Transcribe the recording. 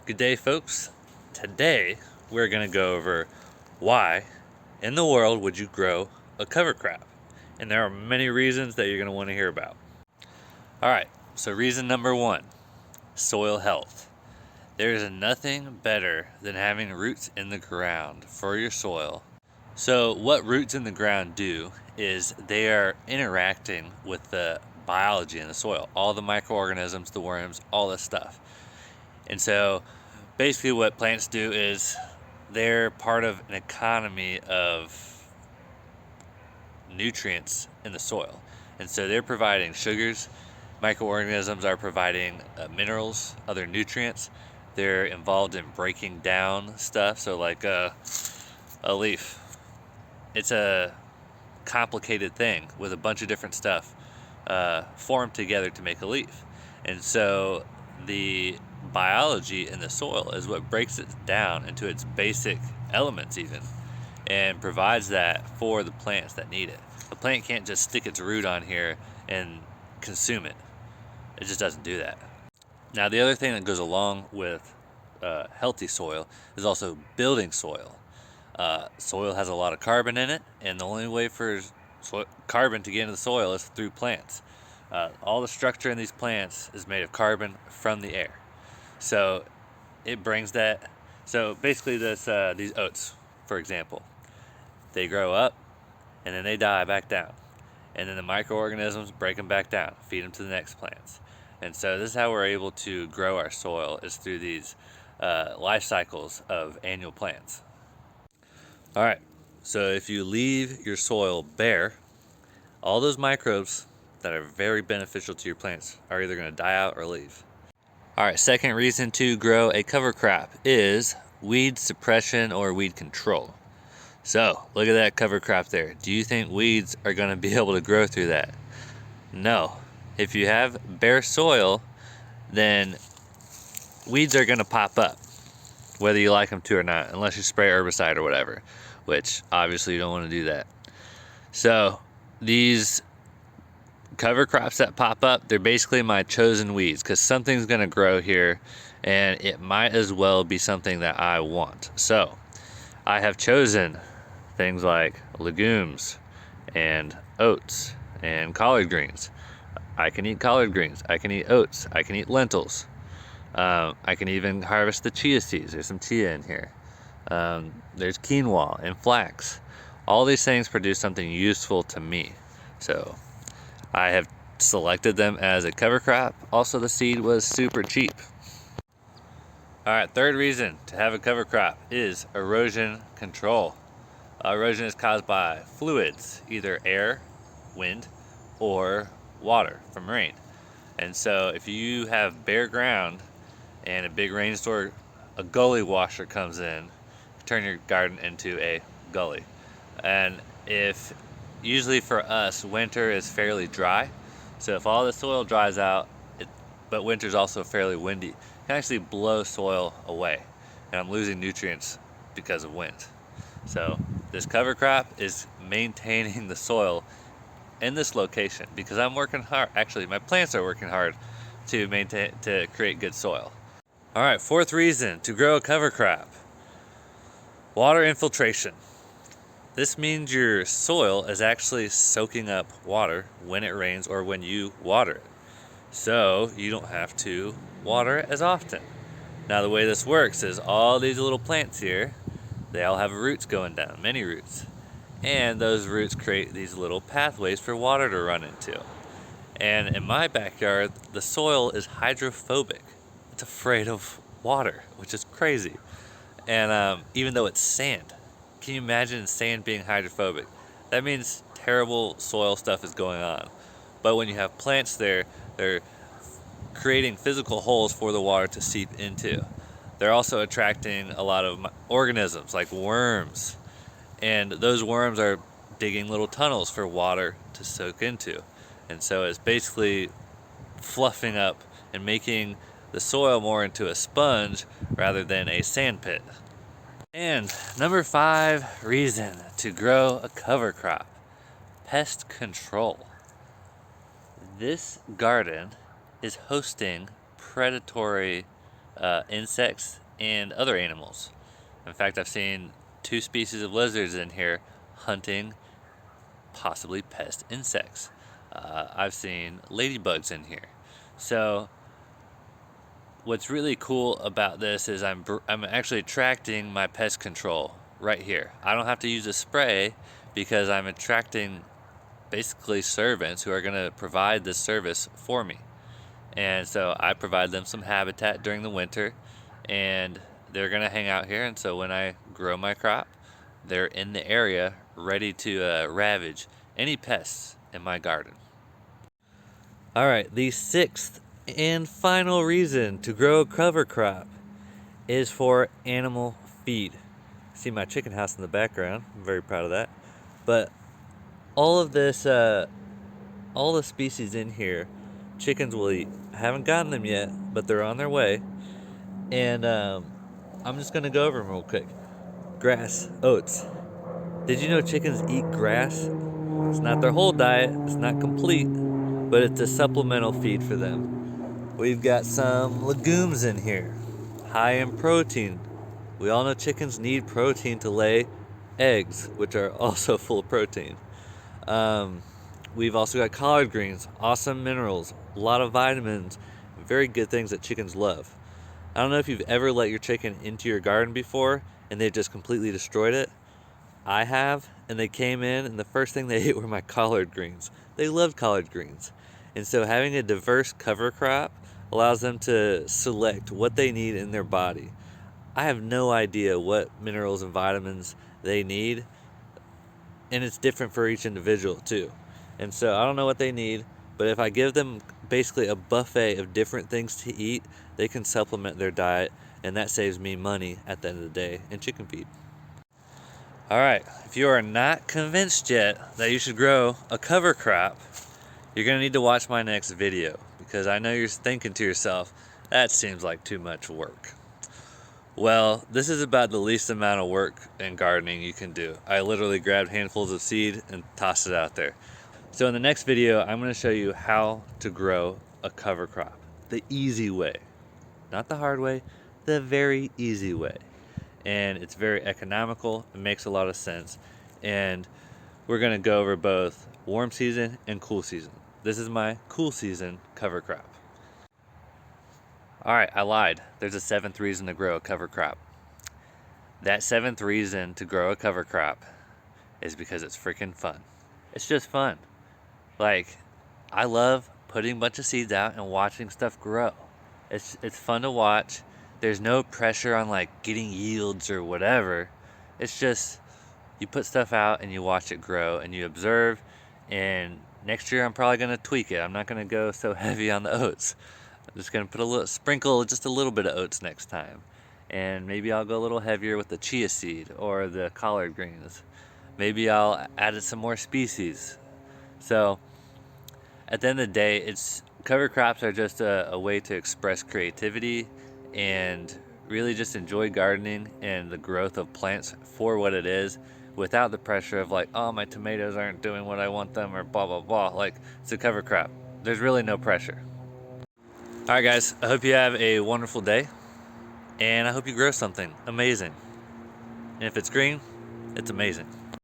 Good day, folks. Today we're going to go over why in the world would you grow a cover crop? And there are many reasons that you're going to want to hear about. Alright, so reason number one, soil health. There is nothing better than having roots in the ground for your soil. So what roots in the ground do is they are interacting with the biology in the soil, all the microorganisms, the worms, all this stuff. And so basically what plants do is they're part of an economy of nutrients in the soil. And so they're providing sugars, microorganisms are providing minerals, other nutrients. They're involved in breaking down stuff. So like a leaf, it's a complicated thing with a bunch of different stuff formed together to make a leaf. And so the biology in the soil is what breaks it down into its basic elements even, and provides that for the plants that need it. The plant can't just stick its root on here and consume it. It just doesn't do that. Now the other thing that goes along with healthy soil is also building soil. Soil has a lot of carbon in it, and the only way for carbon to get into the soil is through plants. All the structure in these plants is made of carbon from the air. So it brings that. So basically these oats, for example, they grow up and then they die back down. And then the microorganisms break them back down, feed them to the next plants. And so this is how we're able to grow our soil, is through these life cycles of annual plants. All right, so if you leave your soil bare, all those microbes that are very beneficial to your plants are either going to die out or leave. All right, second reason to grow a cover crop is weed suppression or weed control. So look at that cover crop there. Do you think weeds are going to be able to grow through that? No. If you have bare soil, then weeds are going to pop up, whether you like them to or not, unless you spray herbicide or whatever, which obviously you don't want to do that. So these cover crops that pop up, they're basically my chosen weeds, because something's going to grow here and it might as well be something that I want. So I have chosen things like legumes and oats and collard greens. I can eat collard greens, I can eat oats, I can eat lentils. I can even harvest the chia seeds. There's some chia in here. There's quinoa and flax. All these things produce something useful to me. So I have selected them as a cover crop. Also, the seed was super cheap. All right, third reason to have a cover crop is erosion control. Erosion is caused by fluids, either air, wind, or water from rain. And so if you have bare ground and a big rainstorm, a gully washer comes in, turn your garden into a gully. And if usually for us, winter is fairly dry. So if all the soil dries out, but winter's also fairly windy, it can actually blow soil away. And I'm losing nutrients because of wind. So this cover crop is maintaining the soil in this location, because I'm working hard. Actually, my plants are working hard to create good soil. All right, fourth reason to grow a cover crop: water infiltration. This means your soil is actually soaking up water when it rains or when you water it. So you don't have to water it as often. Now the way this works is all these little plants here, they all have roots going down, many roots. And those roots create these little pathways for water to run into. And in my backyard, the soil is hydrophobic. It's afraid of water, which is crazy. And even though it's sand, can you imagine sand being hydrophobic? That means terrible soil stuff is going on. But when you have plants there, they're creating physical holes for the water to seep into. They're also attracting a lot of organisms like worms. And those worms are digging little tunnels for water to soak into. And so it's basically fluffing up and making the soil more into a sponge rather than a sand pit. And number 5 reason to grow a cover crop: pest control. This garden is hosting predatory insects and other animals. In fact, I've seen 2 species of lizards in here hunting possibly pest insects. I've seen ladybugs in here. So what's really cool about this is I'm actually attracting my pest control right here. I don't have to use a spray because I'm attracting basically servants who are going to provide this service for me. And so I provide them some habitat during the winter, and they're going to hang out here. And so when I grow my crop, they're in the area ready to ravage any pests in my garden. All right, the 6th and final reason to grow a cover crop is for animal feed. See my chicken house in the background. I'm very proud of that. But all of this, all the species in here, chickens will eat. I haven't gotten them yet, but they're on their way. And I'm just gonna go over them real quick. Grass, oats. Did you know chickens eat grass? It's not their whole diet, it's not complete, but it's a supplemental feed for them. We've got some legumes in here, high in protein. We all know chickens need protein to lay eggs, which are also full of protein. We've also got collard greens, awesome minerals, a lot of vitamins, very good things that chickens love. I don't know if you've ever let your chicken into your garden before and they've just completely destroyed it. I have, and they came in and the first thing they ate were my collard greens. They loved collard greens. And so having a diverse cover crop allows them to select what they need in their body. I have no idea what minerals and vitamins they need, and it's different for each individual too. And so I don't know what they need, but if I give them basically a buffet of different things to eat, they can supplement their diet, and that saves me money at the end of the day in chicken feed. All right, if you are not convinced yet that you should grow a cover crop, you're gonna need to watch my next video, because I know you're thinking to yourself, that seems like too much work. Well, this is about the least amount of work in gardening you can do. I literally grabbed handfuls of seed and tossed it out there. So in the next video, I'm gonna show you how to grow a cover crop. The easy way. Not the hard way, the very easy way. And it's very economical, it makes a lot of sense. And we're gonna go over both warm season and cool season. This is my cool season cover crop. All right, I lied. There's a 7th reason to grow a cover crop. That 7th reason to grow a cover crop is because it's freaking fun. It's just fun. Like, I love putting a bunch of seeds out and watching stuff grow. It's fun to watch. There's no pressure on like getting yields or whatever. It's just you put stuff out and you watch it grow and you observe, and next year I'm probably gonna tweak it. I'm not gonna go so heavy on the oats. I'm just gonna put sprinkle just a little bit of oats next time. And maybe I'll go a little heavier with the chia seed or the collard greens. Maybe I'll add some more species. So at the end of the day, cover crops are just a way to express creativity and really just enjoy gardening and the growth of plants for what it is, without the pressure of like, oh, my tomatoes aren't doing what I want them, or blah blah blah. Like, it's a cover crop. There's really no pressure. All right, guys, I hope you have a wonderful day, and I hope you grow something amazing. And if it's green, it's amazing.